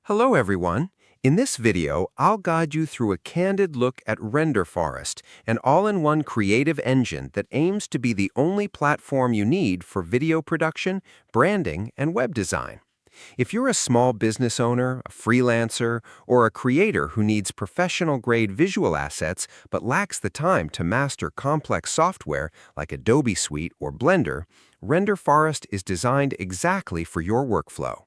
Hello everyone. In this video, I'll guide you through a candid look at Renderforest, an all-in-one creative engine that aims to be the only platform you need for video production, branding, and web design. If you're a small business owner, a freelancer, or a creator who needs professional-grade visual assets but lacks the time to master complex software like Adobe Suite or Blender, Renderforest is designed exactly for your workflow.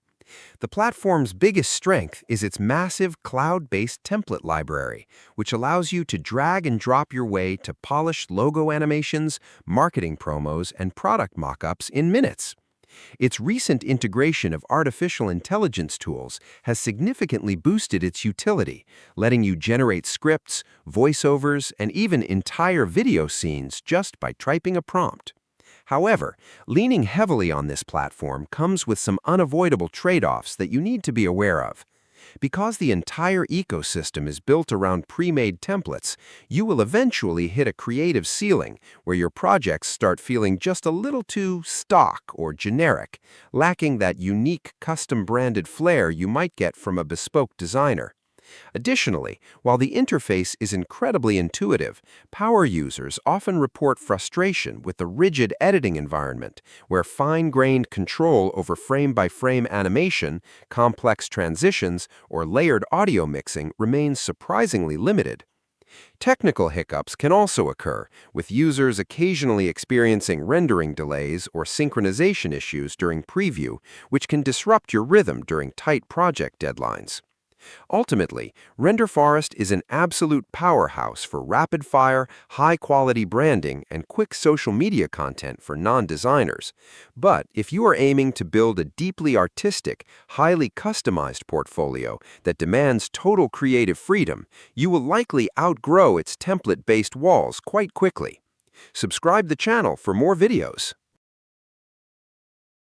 The platform's biggest strength is its massive cloud-based template library, which allows you to drag and drop your way to polished logo animations, marketing promos, and product mockups in minutes. Its recent integration of artificial intelligence tools has significantly boosted its utility, letting you generate scripts, voiceovers, and even entire video scenes just by typing a prompt. However, leaning heavily on this platform comes with some unavoidable trade-offs that you need to be aware of. Because the entire ecosystem is built around pre-made templates, you will eventually hit a creative ceiling where your projects start feeling just a little too stock or generic, lacking that unique custom-branded flair you might get from a bespoke designer. Additionally, while the interface is incredibly intuitive, power users often report frustration with the rigid editing environment, where fine-grained control over frame-by-frame animation, complex transitions, or layered audio mixing remains surprisingly limited. Technical hiccups can also occur, with users occasionally experiencing rendering delays or synchronization issues during preview, which can disrupt your rhythm during tight project deadlines. Ultimately, Renderforest is an absolute powerhouse for rapid-fire, high-quality branding and quick social media content for non-designers. But if you are aiming to build a deeply artistic, highly customized portfolio that demands total creative freedom, you will likely outgrow its template-based walls quite quickly. Subscribe the channel for more videos.